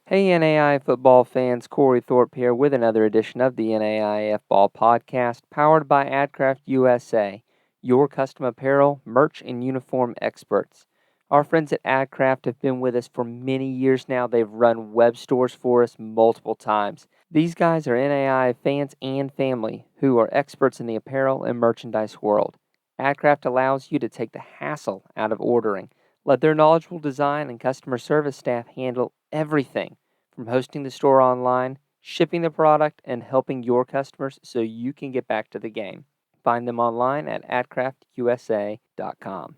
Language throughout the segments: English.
Hey NAI football fans, Corey Thorpe here with another edition of the NAIFBALL Podcast, powered by AdCraft USA, your custom apparel, merch, and uniform experts. Our friends at AdCraft have been with us for many years now. They've run web stores for us multiple times. These guys are NAI fans and family who are experts in the apparel and merchandise world. AdCraft allows you to take the hassle out of ordering. Let their knowledgeable design and customer service staff handle everything from hosting the store online, shipping the product, and helping your customers so you can get back to the game. Find them online at adcraftusa.com.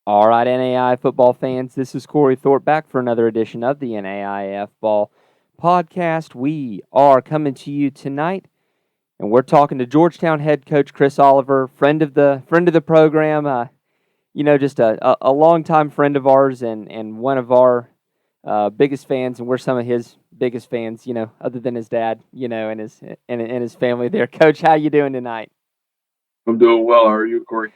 All right, NAI football fans, this is Corey Thorpe back for another edition of the NAIF Ball Podcast. We are coming to you tonight, and we're talking to Georgetown head coach Chris Oliver, friend of the program. Just a longtime friend of ours and one of our biggest fans, and we're some of his biggest fans, other than his dad, and his family there. Coach, how you doing tonight? I'm doing well. How are you, Corey?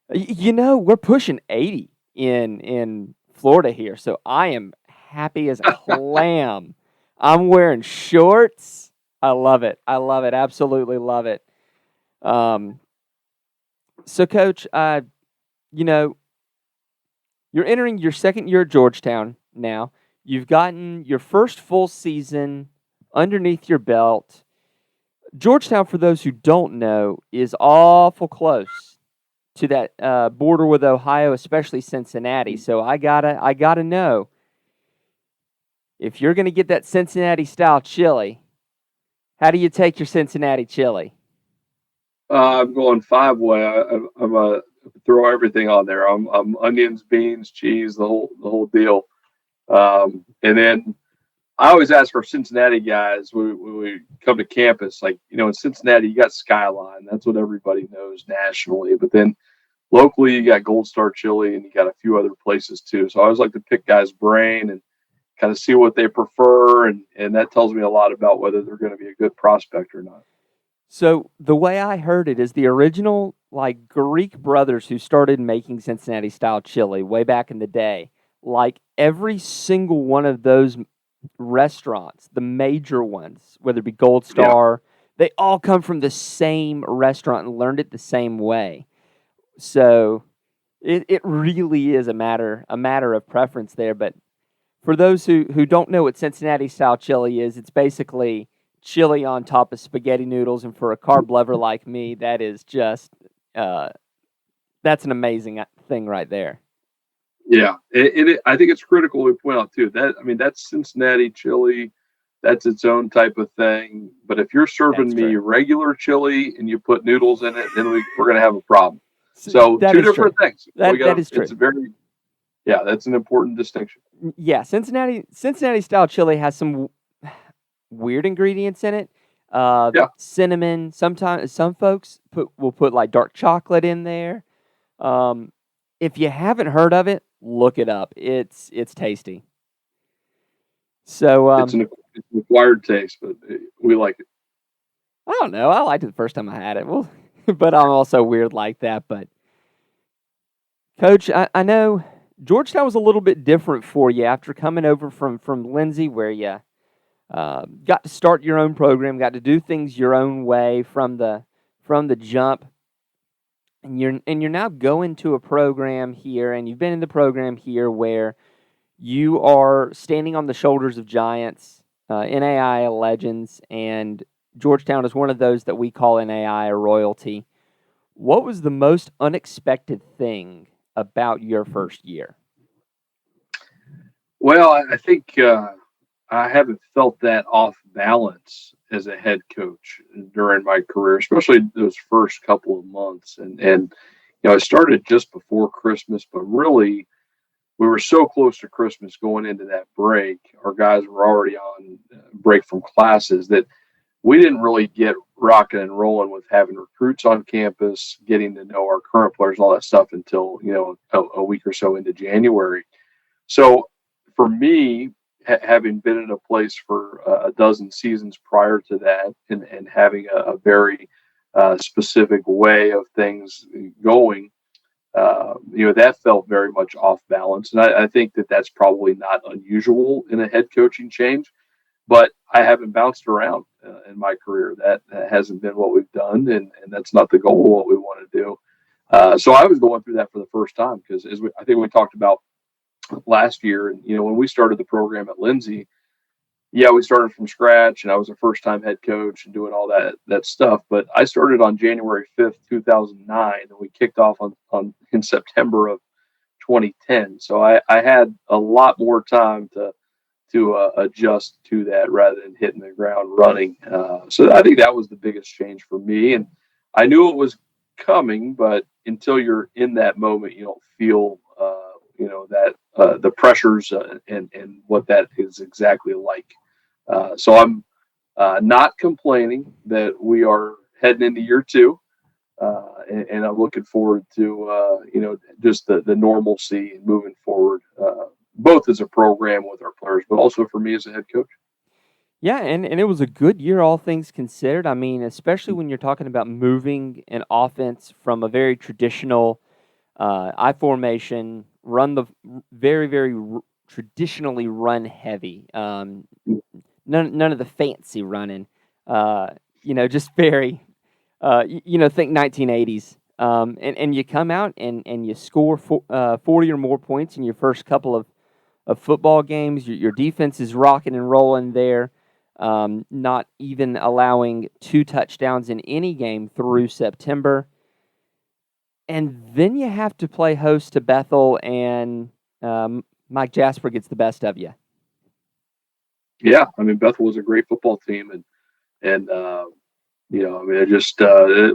We're pushing 80 in Florida here, so I am happy as a clam. I'm wearing shorts. I love it. Absolutely love it. So, Coach, you're entering your second year at Georgetown now. You've gotten your first full season underneath your belt. Georgetown, for those who don't know, is awful close to that border with Ohio, especially Cincinnati. So I gotta know, if you're gonna get that Cincinnati style chili, how do you take your Cincinnati chili? I'm going five way. I'm throw everything on there. I'm onions, beans, cheese, the whole deal. And then I always ask our Cincinnati guys when we come to campus, like in Cincinnati, you got Skyline. That's what everybody knows nationally. But then locally, you got Gold Star Chili, and you got a few other places too. So I always like to pick guys' brain and kind of see what they prefer, and that tells me a lot about whether they're going to be a good prospect or not. So the way I heard it is the original Greek brothers who started making Cincinnati style chili way back in the day. Like every single one of those restaurants, the major ones, whether it be Gold Yeah. Star, they all come from the same restaurant and learned it the same way. So it really is a matter of preference there. But for those who don't know what Cincinnati style chili is, it's basically chili on top of spaghetti noodles. And for a carb lover like me, that is just uh, that's an amazing thing right there. Yeah, I think it's critical to point out too that that's Cincinnati chili. That's its own type of thing. But if you're That's serving me true. regular chili and you put noodles in it, then we're going to have a problem. So That two is true. different things. We That got is true. it's a very yeah. That's an important distinction. Yeah, Cincinnati style chili has some weird ingredients in it. Yeah, Cinnamon. Sometimes some folks will put like dark chocolate in there. Um, if you haven't heard of it, look it up. It's tasty. So it's an acquired taste, but we like it. I don't know. I liked it the first time I had it. Well, but I'm also weird like that. But Coach, I know Georgetown was a little bit different for you after coming over from Lindsay, where you got to start your own program, got to do things your own way from the jump, and you're now going to a program here, and you've been in the program here where you are standing on the shoulders of giants, NAIA legends, and Georgetown is one of those that we call NAIA royalty. What was the most unexpected thing about your first year? Well, I think I haven't felt that off balance as a head coach during my career, especially those first couple of months. And I started just before Christmas, but really we were so close to Christmas going into that break. Our guys were already on break from classes that we didn't really get rocking and rolling with having recruits on campus, getting to know our current players, all that stuff until a week or so into January. So for me, having been in a place for a dozen seasons prior to that, and having a very specific way of things going, that felt very much off balance. And I think that that's probably not unusual in a head coaching change, but I haven't bounced around in my career. That hasn't been what we've done, and that's not the goal of what we want to do. So I was going through that for the first time because I think we talked about last year, and when we started the program at Lindsay, yeah, we started from scratch, and I was a first-time head coach and doing all that stuff. But I started on January 5th, 2009, and we kicked off on in September of 2010. So I had a lot more time to adjust to that rather than hitting the ground running. So I think that was the biggest change for me, and I knew it was coming, but until you're in that moment, you don't feel that the pressures and what that is exactly like. So I'm not complaining that we are heading into year two, and I'm looking forward to just the normalcy and moving forward, both as a program with our players, but also for me as a head coach. Yeah, and it was a good year, all things considered. I mean, especially when you're talking about moving an offense from a very traditional I formation, very, very traditionally run heavy. None of the fancy running. Just very, think 1980s. And you come out and you score 40 or more points in your first couple of football games. Your defense is rocking and rolling there. Not even allowing 2 touchdowns in any game through September. And then you have to play host to Bethel, and Mike Jasper gets the best of you. Yeah, I mean Bethel was a great football team, and I mean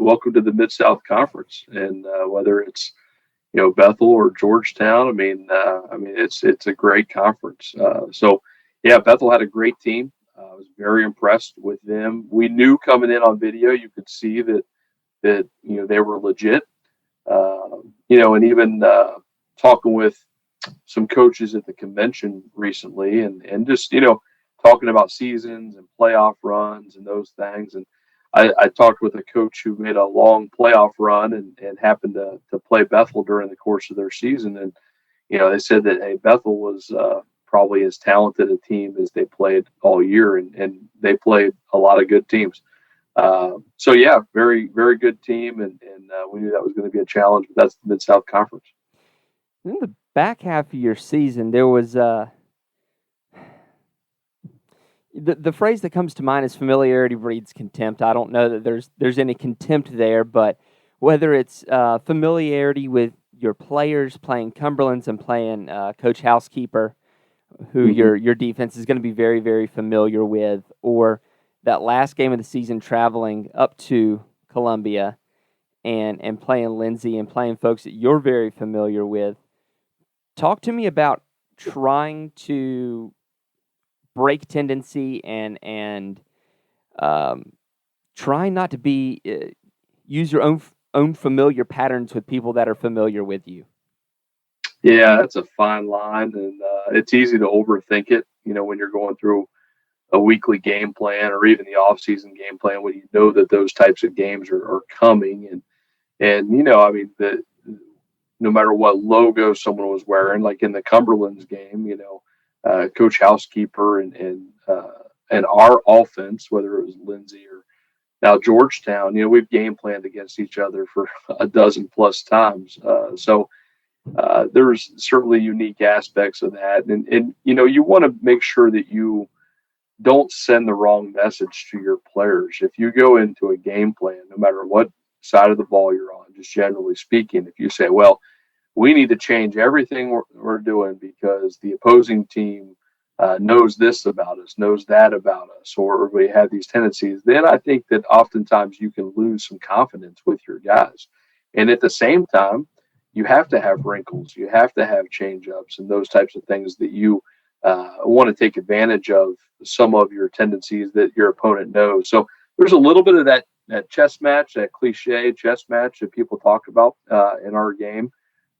welcome to the Mid South Conference, and whether it's Bethel or Georgetown, I mean it's a great conference. So yeah, Bethel had a great team. I was very impressed with them. We knew coming in on video, you could see that they were legit. And even talking with some coaches at the convention recently, and just talking about seasons and playoff runs and those things. And I talked with a coach who made a long playoff run and happened to play Bethel during the course of their season, and they said that Bethel was probably as talented a team as they played all year, and they played a lot of good teams. So yeah, very, very good team, and we knew that was going to be a challenge, but that's the Mid South Conference. In the back half of your season, there was the phrase that comes to mind is familiarity breeds contempt. I don't know that there's any contempt there, but whether it's familiarity with your players playing Cumberlands and playing Coach Housekeeper, who your defense is going to be very, very familiar with, or that last game of the season traveling up to Columbia and playing Lindsay and playing folks that you're very familiar with. Talk to me about trying to break tendency and try not to be use your own familiar patterns with people that are familiar with you. Yeah, that's a fine line, and it's easy to overthink it. When you're going through a weekly game plan or even the off-season game plan, when you know that those types of games are coming, and I mean that no matter what logo someone was wearing, like in the Cumberlands game, Coach Housekeeper and our offense, whether it was Lindsay or now Georgetown, we've game planned against each other for a dozen plus times. So there's certainly unique aspects of that, and you want to make sure that you don't send the wrong message to your players. If you go into a game plan, no matter what side of the ball you're on, just generally speaking, if you say, well, we need to change everything we're doing because the opposing team knows this about us, knows that about us, or we have these tendencies, then I think that oftentimes you can lose some confidence with your guys. And at the same time, you have to have wrinkles, you have to have change ups and those types of things that you want to take advantage of some of your tendencies that your opponent knows. So there's a little bit of that chess match, that cliche chess match that people talk about in our game.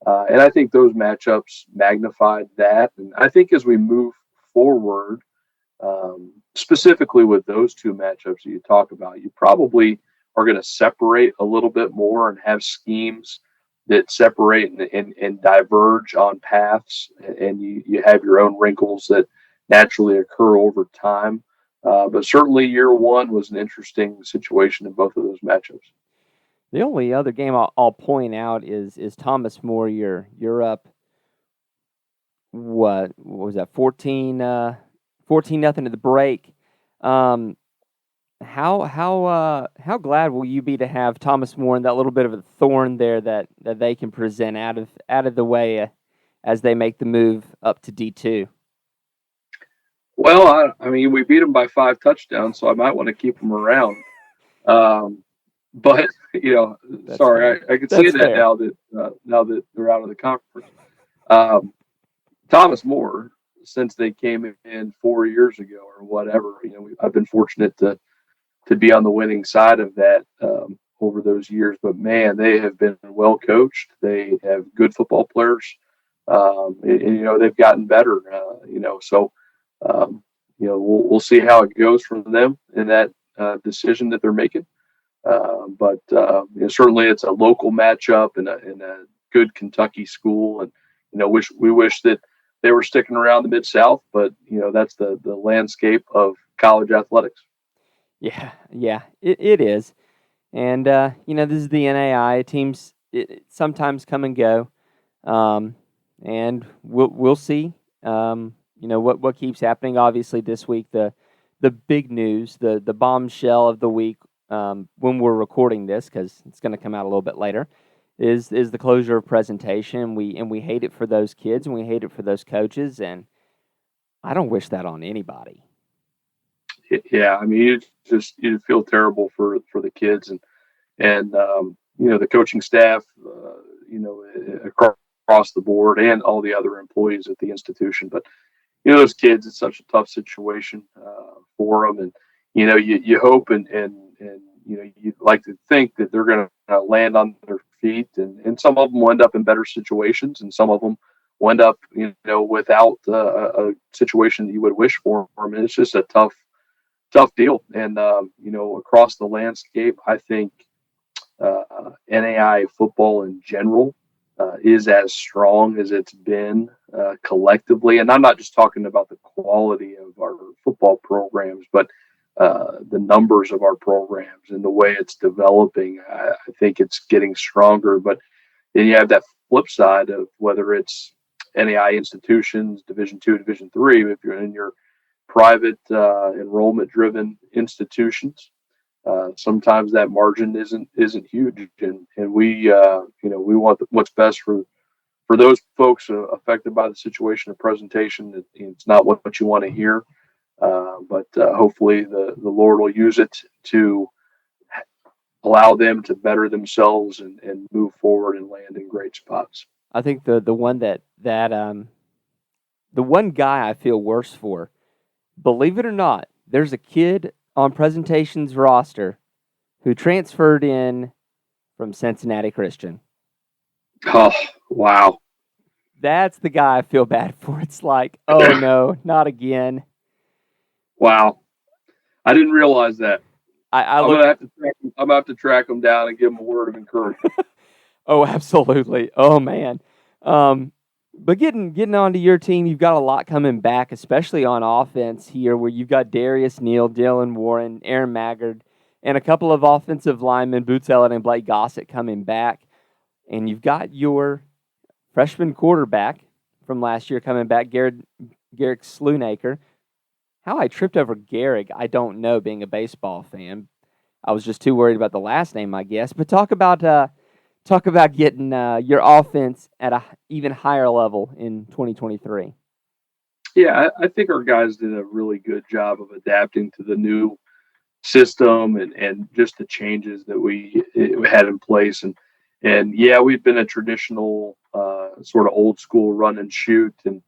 And I think those matchups magnified that. And I think as we move forward, specifically with those two matchups that you talk about, you probably are going to separate a little bit more and have schemes that separate and diverge on paths, and you have your own wrinkles that naturally occur over time. But certainly, year one was an interesting situation in both of those matchups. The only other game I'll point out is Thomas More. You're up. What was that? 14 nothing at the break. How glad will you be to have Thomas More and that little bit of a thorn there that they can present out of the way as they make the move up to D2? Well, I mean, we beat them by 5 touchdowns, so I might want to keep them around. But That's sorry, fair. I can say That's that fair. now that they're out of the conference. Um, Thomas More, since they came in 4 years ago or whatever, I've been fortunate to be on the winning side of that over those years. But man, they have been well coached. They have good football players, and they've gotten better. So we'll see how it goes for them in that decision that they're making. But certainly it's a local matchup in a good Kentucky school, and we wish that they were sticking around the Mid-South, but that's the landscape of college athletics. Yeah, it is. And this is the NAIA teams. It sometimes come and go, and we'll see. What keeps happening. Obviously, this week the big news, the bombshell of the week, when we're recording this, because it's going to come out a little bit later, is the closure of presentation. We hate it for those kids, and we hate it for those coaches, and I don't wish that on anybody. Yeah, I mean, you feel terrible for the kids and the coaching staff, across the board, and all the other employees at the institution. But those kids, it's such a tough situation for them, and you hope and you'd like to think that they're going to land on their feet, and some of them will end up in better situations, and some of them will end up without a situation that you would wish for them. And it's just a tough deal. And across the landscape, I think NAIA football in general is as strong as it's been collectively. And I'm not just talking about the quality of our football programs, but the numbers of our programs and the way it's developing. I think it's getting stronger. But then you have that flip side of whether it's NAIA institutions, Division II, Division III. If you're in your private enrollment driven institutions, sometimes that margin isn't huge, and we want what's best for those folks affected by the situation of presentation. It's not what you want to hear, but hopefully the Lord will use it to allow them to better themselves and move forward and land in great spots. I think the one the one guy I feel worse for, believe it or not, there's a kid on presentation's roster who transferred in from Cincinnati Christian. Oh, wow. That's the guy I feel bad for. It's like, oh no, not again. Wow. I didn't realize that. I'm gonna have to track him down and give him a word of encouragement. Oh, absolutely. Oh man. But getting onto your team, you've got a lot coming back, especially on offense here, where you've got Darius Neal, Dylan Warren, Aaron Maggard, and a couple of offensive linemen, Boots Ellett and Blake Gossett, coming back. And you've got your freshman quarterback from last year coming back, Garrick Sloonaker. How I tripped over Garrick, I don't know, being a baseball fan. I was just too worried about the last name, I guess. But talk about getting your offense at a even higher level in 2023. Yeah, I think our guys did a really good job of adapting to the new system and just the changes that we had in place. And yeah, we've been a traditional sort of old school run and shoot, and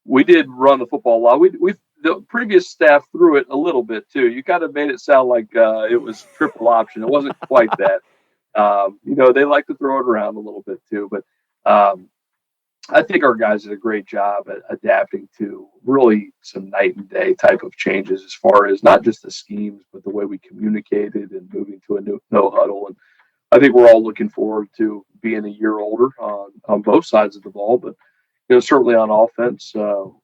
we did run the football a lot. We the previous staff threw it a little bit too. You kind of made it sound like it was triple option. It wasn't quite that. They like to throw it around a little bit too, but I think our guys did a great job at adapting to really some night and day type of changes as far as not just the schemes, but the way we communicated and moving to a new no huddle and I think we're all looking forward to being a year older on both sides of the ball. But certainly on offense,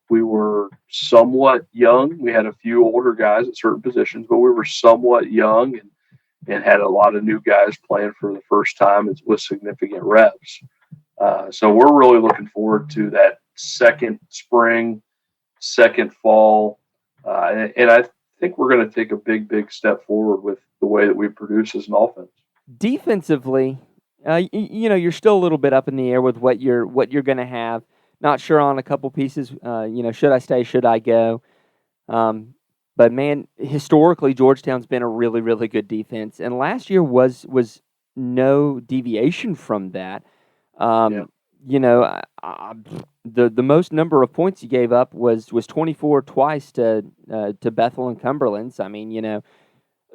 we were somewhat young. We had a few older guys at certain positions, but we were somewhat young and had a lot of new guys playing for the first time with significant reps. So we're really looking forward to that second spring, second fall, and I think we're going to take a big step forward with the way that we produce as an offense. Defensively, you're still a little bit up in the air with what you're going to have. Not sure on a couple pieces. Should I stay? Should I go? But man, historically, Georgetown's been a really, really good defense, and last year was no deviation from that. Yeah. The most number of points you gave up was 24 twice to Bethel and Cumberland's. I mean,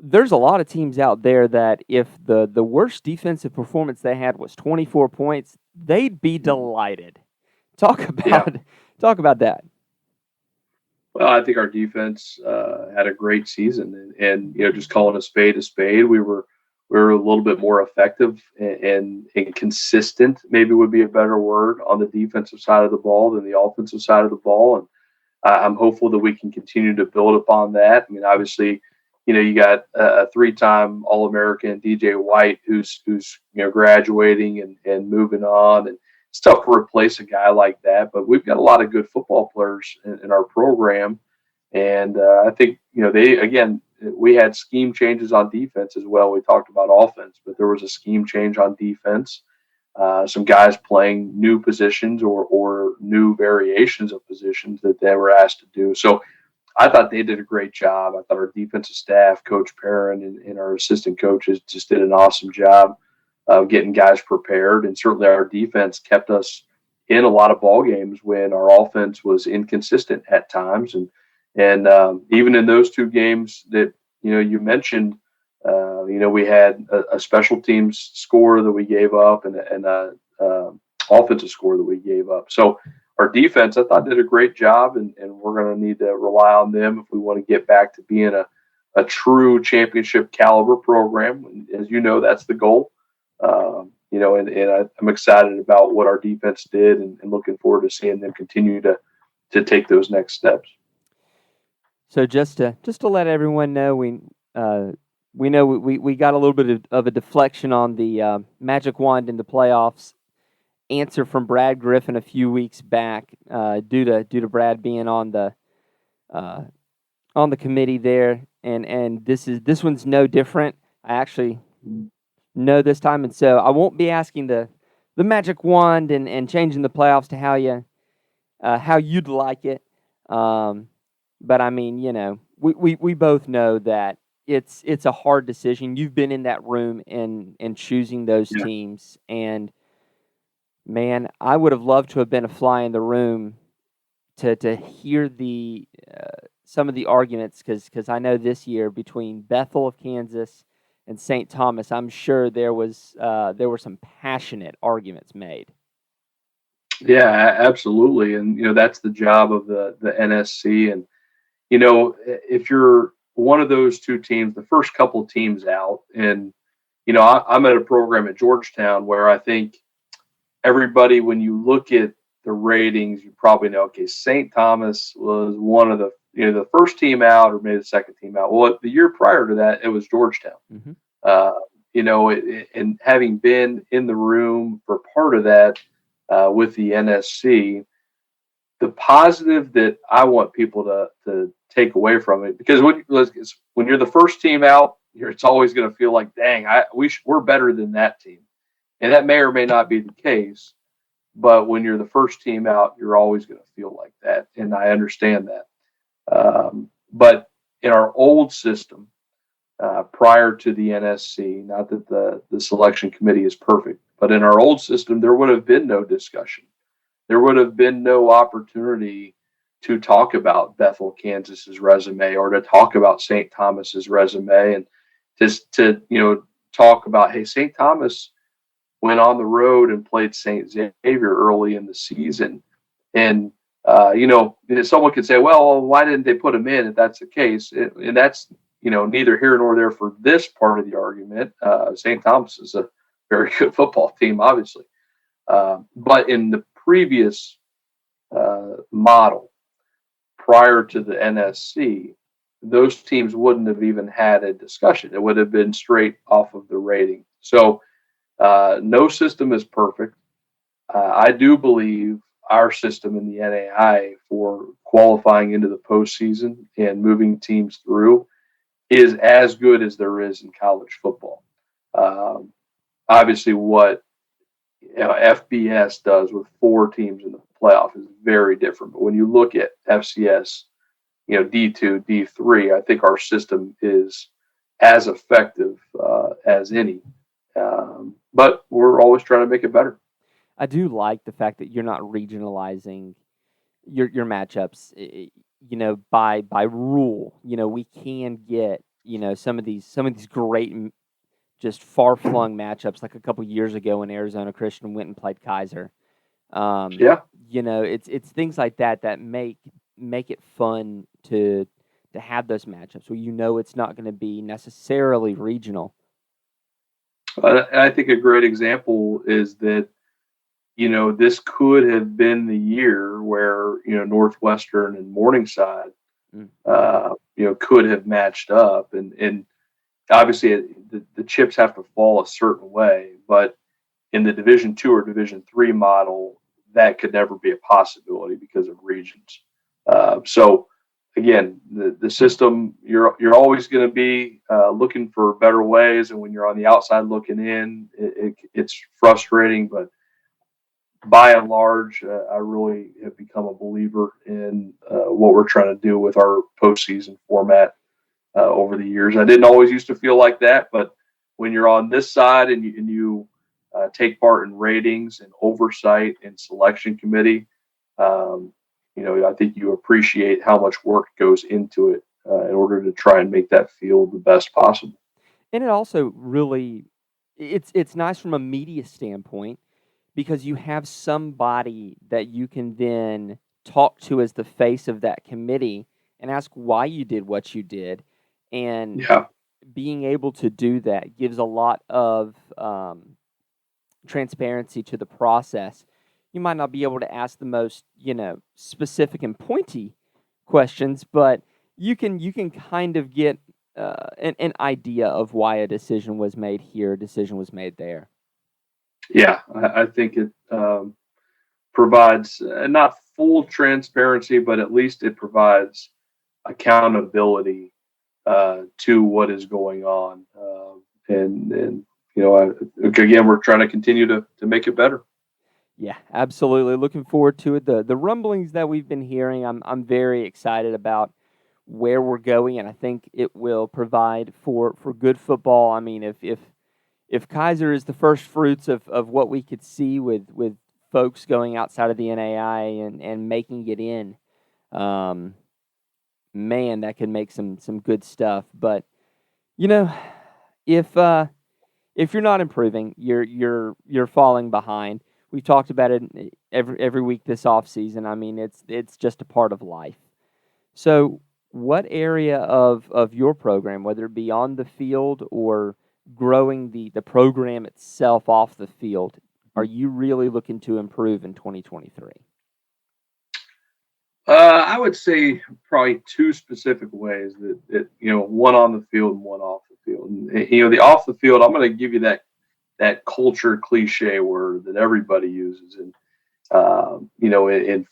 there's a lot of teams out there that if the worst defensive performance they had was 24 points, they'd be delighted. Talk about that. Well, I think our defense had a great season, and just calling a spade, we were a little bit more effective and consistent. Maybe would be a better word on the defensive side of the ball than the offensive side of the ball, and I'm hopeful that we can continue to build upon that. I mean, obviously, you got a 3-time All-American, DJ White, who's graduating and moving on, and it's tough to replace a guy like that. But we've got a lot of good football players in our program, and I think we had scheme changes on defense as well. We talked about offense, but there was a scheme change on defense. Some guys playing new positions or new variations of positions that they were asked to do. So I thought they did a great job. I thought our defensive staff, Coach Perrin and our assistant coaches just did an awesome job of getting guys prepared. And certainly our defense kept us in a lot of ball games when our offense was inconsistent at times. And even in those two games that, you mentioned, we had a special teams score that we gave up and a offensive score that we gave up. So our defense, I thought, did a great job, and we're going to need to rely on them if we want to get back to being a true championship caliber program. And as you know, that's the goal. I'm excited about what our defense did and looking forward to seeing them continue to take those next steps. So just to let everyone know, we know we got a little bit of a deflection on the Magic Wand in the playoffs answer from Brad Griffin a few weeks back, due to Brad being on the committee there, and this one's no different. I actually know this time, and so I won't be asking the Magic Wand and changing the playoffs to how you'd like it. But I mean, we both know that it's a hard decision. You've been in that room and choosing those teams, and man, I would have loved to have been a fly in the room to hear the some of the arguments, because I know this year between Bethel of Kansas and St. Thomas, I'm sure there were some passionate arguments made. Yeah, absolutely, and that's the job of the NSC. And if you're one of those two teams, the first couple teams out, and I'm at a program at Georgetown where I think everybody, when you look at the ratings, you probably know, okay, St. Thomas was one of the first team out or maybe the second team out. Well, the year prior to that, it was Georgetown. Mm-hmm. And having been in the room for part of that with the NSC, the positive that I want people to take away from it, because when you're the first team out, it's always going to feel like, dang, we're better than that team. And that may or may not be the case, but when you're the first team out, you're always going to feel like that, and I understand that. But in our old system, prior to the NSC, not that the selection committee is perfect, but in our old system, there would have been no discussion. There would have been no opportunity to talk about Bethel, Kansas's resume, or to talk about St. Thomas's resume, and just to talk about, hey, St. Thomas went on the road and played St. Xavier early in the season. And, someone could say, well, why didn't they put him in if that's the case? And that's, neither here nor there for this part of the argument. St. Thomas is very good football team, obviously. But in the previous model, prior to the NSC, those teams wouldn't have even had a discussion. It would have been straight off of the rating. So no system is perfect. I do believe our system in the NAIA for qualifying into the postseason and moving teams through is as good as there is in college football. Um, Obviously, what FBS does with 4 teams in the playoff is very different. But when you look at FCS, D2, D3, I think our system is as effective as any. But we're always trying to make it better. I do like the fact that you're not regionalizing your matchups. By rule. We can get some of these great, just far flung matchups, like a couple years ago when Arizona Christian went and played Kaiser. Yeah. It's things like that make it fun to have those matchups where it's not going to be necessarily regional. I think a great example is that, this could have been the year where, Northwestern and Morningside, could have matched up. And obviously the chips have to fall a certain way, but in the Division II or Division III model, that could never be a possibility because of regions. So again, the system, you're always going to be looking for better ways, and when you're on the outside looking in, it's frustrating. But by and large, I really have become a believer in what we're trying to do with our postseason format over the years. I didn't always used to feel like that, but when you're on this side and you take part in ratings and oversight and selection committee, I think you appreciate how much work goes into it in order to try and make that field the best possible. And it also really, it's nice from a media standpoint because you have somebody that you can then talk to as the face of that committee and ask why you did what you did. And Yeah. being able to do that gives a lot of transparency to the process. You might not be able to ask the most, specific and pointy questions, but you can kind of get an idea of why a decision was made here, a decision was made there. Yeah, I think it provides not full transparency, but at least it provides accountability to what is going on. And again, we're trying to continue to make it better. Yeah, absolutely. Looking forward to it. The rumblings that we've been hearing, I'm very excited about where we're going, and I think it will provide for good football. I mean, if Kaiser is the first fruits of what we could see with folks going outside of the NAIA and making it in, man, that could make some good stuff. But if you're not improving, you're falling behind. We talked about it every week this off season. I mean, it's just a part of life. So, what area of your program, whether it be on the field or growing the program itself off the field, are you really looking to improve in 2023? I would say probably 2 specific ways that one on the field and one off the field. And the off the field, I'm going to give you that culture cliche word that everybody uses in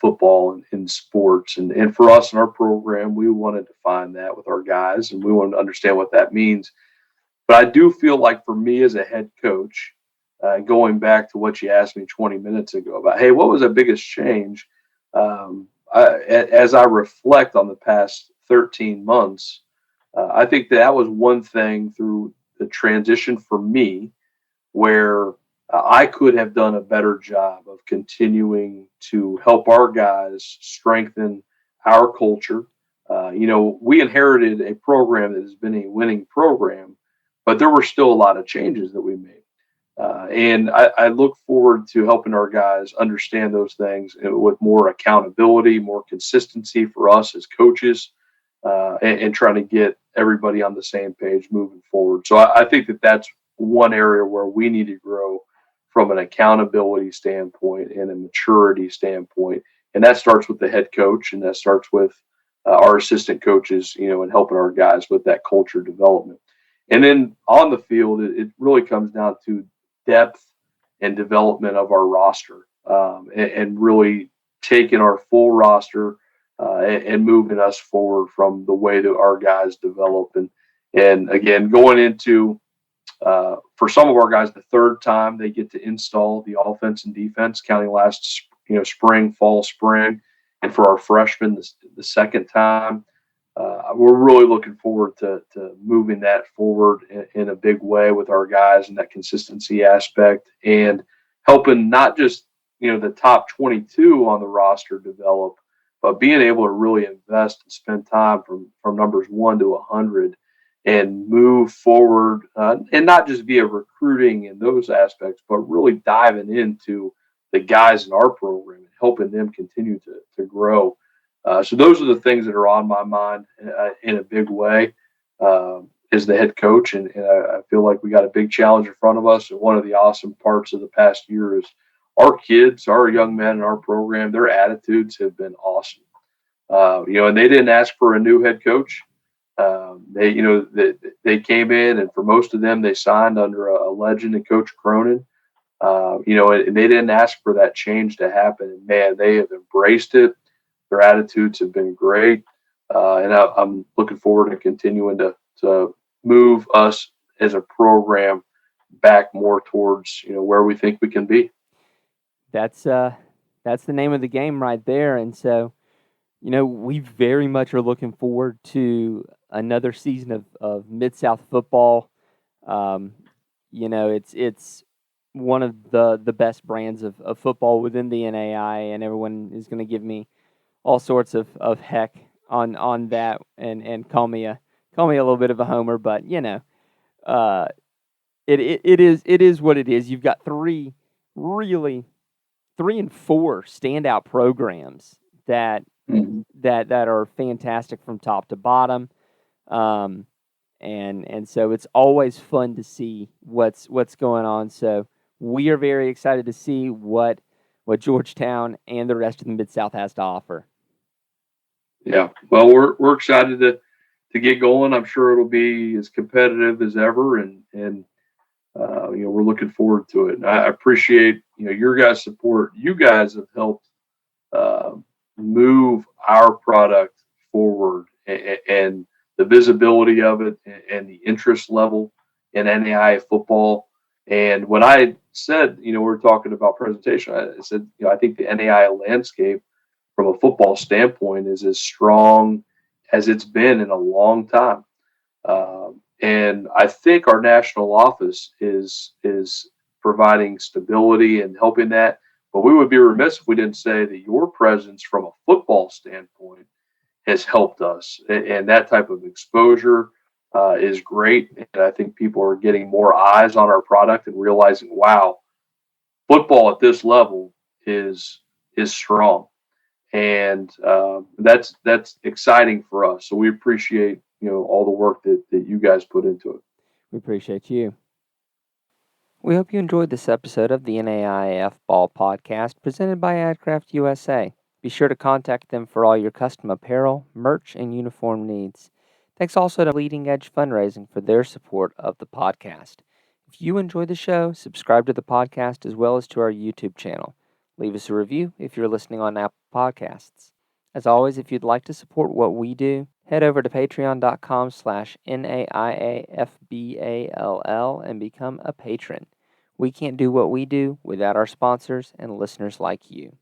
football and in sports. And for us in our program, we wanted to find that with our guys, and we wanted to understand what that means. But I do feel like for me as a head coach, going back to what you asked me 20 minutes ago about, hey, what was the biggest change? As I reflect on the past 13 months, I think that was one thing through the transition for me where I could have done a better job of continuing to help our guys strengthen our culture. We inherited a program that has been a winning program, but there were still a lot of changes that we made. And I look forward to helping our guys understand those things with more accountability, more consistency for us as coaches, and trying to get everybody on the same page moving forward. So I think that's one area where we need to grow from an accountability standpoint and a maturity standpoint. And that starts with the head coach, and that starts with our assistant coaches, and helping our guys with that culture development. And then on the field, it really comes down to depth and development of our roster, and really taking our full roster and moving us forward from the way that our guys develop. And again, going into for some of our guys, the third time they get to install the offense and defense, counting last spring, fall, spring, and for our freshmen the second time. We're really looking forward to moving that forward in a big way with our guys and that consistency aspect, and helping not just the top 22 on the roster develop, but being able to really invest and spend time from numbers 1 to 100 and move forward, and not just via recruiting in those aspects, but really diving into the guys in our program and helping them continue to grow. So those are the things that are on my mind in a big way as the head coach. And I feel like we got a big challenge in front of us. And one of the awesome parts of the past year is our kids, our young men in our program, their attitudes have been awesome. And they didn't ask for a new head coach. They came in, and for most of them, they signed under a legend and Coach Cronin. And they didn't ask for that change to happen. And man, they have embraced it. Their attitudes have been great, and I'm looking forward to continuing to move us as a program back more towards where we think we can be. That's the name of the game right there, and so we very much are looking forward to another season of Mid-South football. It's one of the best brands of football within the NAIA, and everyone is going to give me all sorts of heck on that and call me a little bit of a homer, but it is what it is. You've got three and four standout programs that are fantastic from top to bottom, and so it's always fun to see what's going on. So we are very excited to see what Georgetown and the rest of the Mid-South has to offer. Yeah, well, we're excited to get going. I'm sure it'll be as competitive as ever, and we're looking forward to it. And I appreciate your guys' support. You guys have helped move our product forward, and the visibility of it, and the interest level in NAIA football. And when I said, we were talking about presentation, I said, I think the NAIA landscape from a football standpoint is as strong as it's been in a long time. And I think our national office is providing stability and helping that. But we would be remiss if we didn't say that your presence from a football standpoint has helped us. And that type of exposure is great. And I think people are getting more eyes on our product and realizing, wow, football at this level is strong. And that's exciting for us. So we appreciate all the work that you guys put into it. We appreciate you. We hope you enjoyed this episode of the NAIAFBALL Podcast presented by AdCraft USA. Be sure to contact them for all your custom apparel, merch, and uniform needs. Thanks also to Leading Edge Fundraising for their support of the podcast. If you enjoy the show, subscribe to the podcast as well as to our YouTube channel. Leave us a review if you're listening on Apple Podcasts. As always, if you'd like to support what we do, head over to patreon.com/NAIAFBALL and become a patron. We can't do what we do without our sponsors and listeners like you.